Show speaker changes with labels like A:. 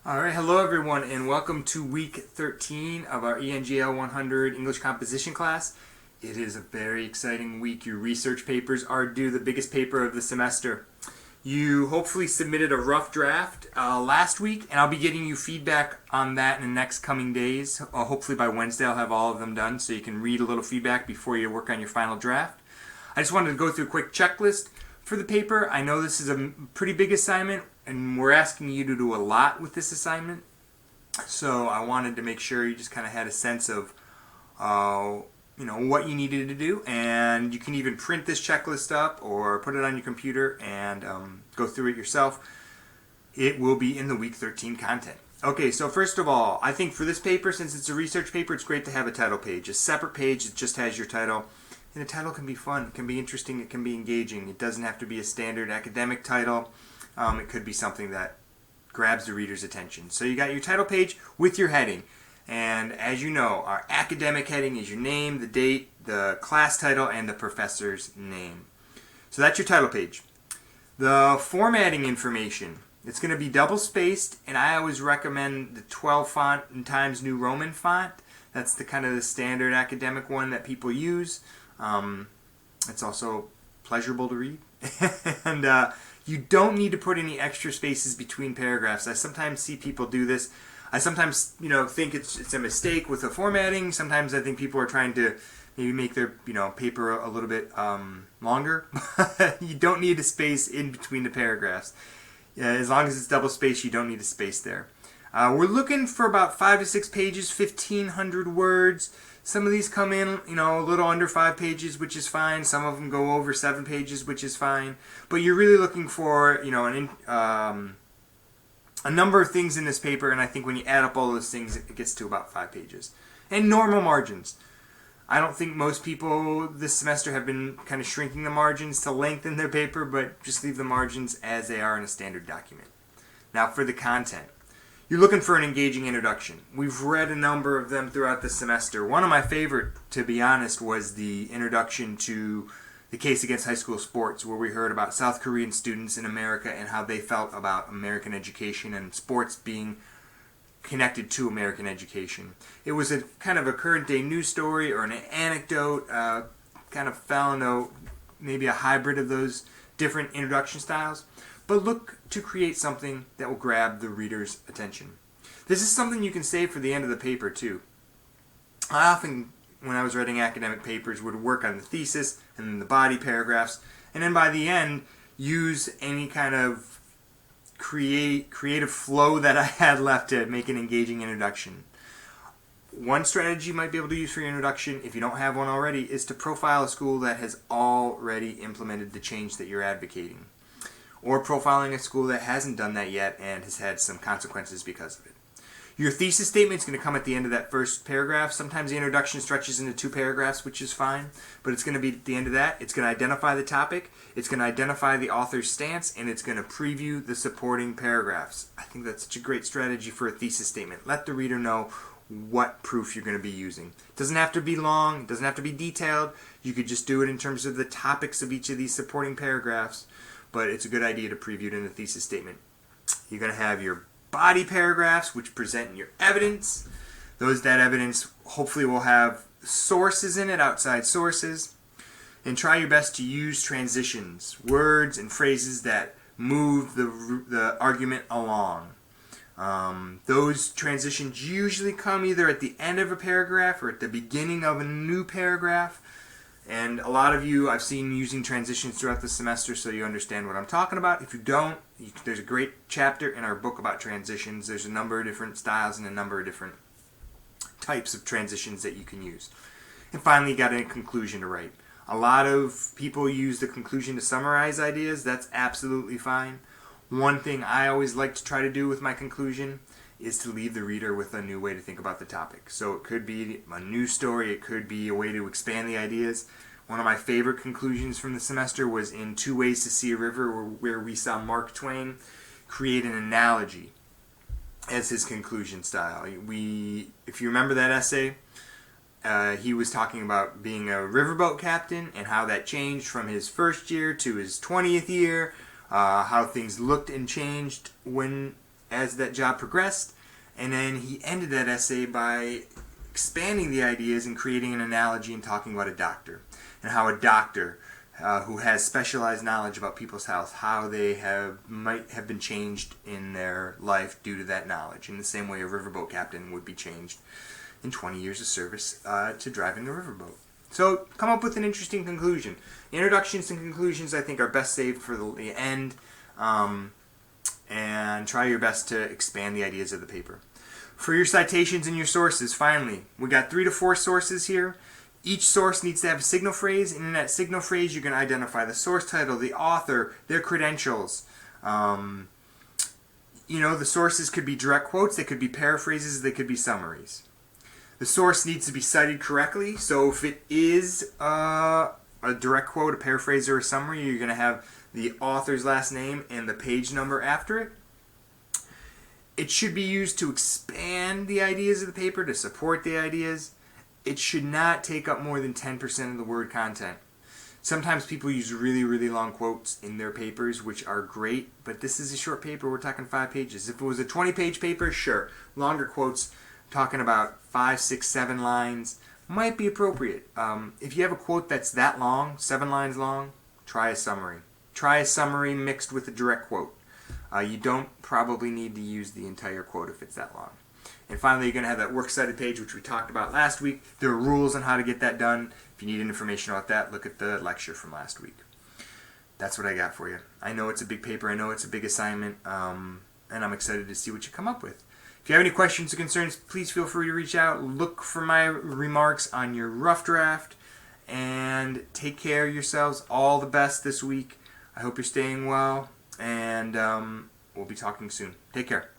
A: All right, hello everyone, and welcome to week 13 of our ENGL 100 English composition class. It is a very exciting week. Your research papers are due, the biggest paper of the semester. You hopefully submitted a rough draft last week, and I'll be getting you feedback on that in the next coming days. Hopefully by Wednesday I'll have all of them done so you can read a little feedback before you work on your final draft. I just wanted to go through a quick checklist for the paper. I know this is a pretty big assignment, and we're asking you to do a lot with this assignment. So I wanted to make sure you just kind of had a sense of what you needed to do, and you can even print this checklist up or put it on your computer and go through it yourself. It will be in the week 13 content. Okay, so first of all, I think for this paper, since it's a research paper, it's great to have a title page, a separate page that just has your title. And the title can be fun, it can be interesting, it can be engaging. It doesn't have to be a standard academic title. It could be something that grabs the reader's attention. So you got your title page with your heading. And as you know, our academic heading is your name, the date, the class title, and the professor's name. So that's your title page. The formatting information, it's going to be double spaced, and I always recommend the 12 font and Times New Roman font. That's the kind of the standard academic one that people use. It's also pleasurable to read. And you don't need to put any extra spaces between paragraphs. I sometimes see people do this. I sometimes, think it's a mistake with the formatting. Sometimes I think people are trying to maybe make their, paper a little bit longer. You don't need a space in between the paragraphs. As long as it's double spaced, you don't need a space there. We're looking for about 5 to 6 pages, 1,500 words. Some of these come in, a little under 5 pages, which is fine. Some of them go over 7 pages, which is fine. But you're really looking for, a number of things in this paper, and I think when you add up all those things, it gets to about 5 pages. And normal margins. I don't think most people this semester have been kind of shrinking the margins to lengthen their paper, but just leave the margins as they are in a standard document. Now for the content. You're looking for an engaging introduction. We've read a number of them throughout the semester. One of my favorite, to be honest, was the introduction to the case against high school sports, where we heard about South Korean students in America and how they felt about American education and sports being connected to American education. It was a kind of a current day news story or an anecdote, kind of fell into maybe a hybrid of those different introduction styles. But look to create something that will grab the reader's attention. This is something you can save for the end of the paper too. I often, when I was writing academic papers, would work on the thesis and then the body paragraphs, and then by the end use any kind of creative flow that I had left to make an engaging introduction. One strategy you might be able to use for your introduction, if you don't have one already, is to profile a school that has already implemented the change that you're advocating. Or profiling a school that hasn't done that yet and has had some consequences because of it. Your thesis statement is going to come at the end of that first paragraph. Sometimes the introduction stretches into 2 paragraphs, which is fine, but it's going to be at the end of that. It's going to identify the topic, it's going to identify the author's stance, and it's going to preview the supporting paragraphs. I think that's such a great strategy for a thesis statement. Let the reader know what proof you're going to be using. It doesn't have to be long, it doesn't have to be detailed. You could just do it in terms of the topics of each of these supporting paragraphs. But it's a good idea to preview it in the thesis statement. You're going to have your body paragraphs, which present your evidence. That evidence hopefully will have sources in it, outside sources. And try your best to use transitions, words and phrases that move the argument along. Those transitions usually come either at the end of a paragraph or at the beginning of a new paragraph. And a lot of you I've seen using transitions throughout the semester, so you understand what I'm talking about. If you don't, there's a great chapter in our book about transitions. There's a number of different styles and a number of different types of transitions that you can use. And finally, you got a conclusion to write. A lot of people use the conclusion to summarize ideas. That's absolutely fine. One thing I always like to try to do with my conclusion is to leave the reader with a new way to think about the topic. So it could be a new story, it could be a way to expand the ideas. One of my favorite conclusions from the semester was in 2 Ways to See a River, where we saw Mark Twain create an analogy as his conclusion style. If you remember that essay, he was talking about being a riverboat captain and how that changed from his first year to his 20th year, how things looked and changed when as that job progressed, and then he ended that essay by expanding the ideas and creating an analogy and talking about a doctor and how a doctor who has specialized knowledge about people's health, how they might have been changed in their life due to that knowledge, in the same way a riverboat captain would be changed in 20 years of service to driving a riverboat. So come up with an interesting conclusion. Introductions and conclusions, I think, are best saved for the end, and try your best to expand the ideas of the paper. For your citations and your sources, finally, we got 3 to 4 sources here. Each source needs to have a signal phrase, and in that signal phrase you can identify the source title, the author, their credentials. The sources could be direct quotes, they could be paraphrases, they could be summaries. The source needs to be cited correctly, so if it is a direct quote, a paraphrase, or a summary, you're going to have the author's last name and the page number after it. It should be used to expand the ideas of the paper, to support the ideas. It should not take up more than 10% of the word content. Sometimes people use really, really long quotes in their papers, which are great, but this is a short paper. We're talking 5 pages. If it was a 20-page paper, sure. Longer quotes, talking about 5, 6, 7 lines, might be appropriate. If you have a quote that's that long, 7 lines long, try a summary. Try a summary mixed with a direct quote. You don't probably need to use the entire quote if it's that long. And finally, you're going to have that works cited page, which we talked about last week. There are rules on how to get that done. If you need information about that, look at the lecture from last week. That's what I got for you. I know it's a big paper. I know it's a big assignment. And I'm excited to see what you come up with. If you have any questions or concerns, please feel free to reach out. Look for my remarks on your rough draft. And take care of yourselves. All the best this week. I hope you're staying well. And we'll be talking soon. Take care.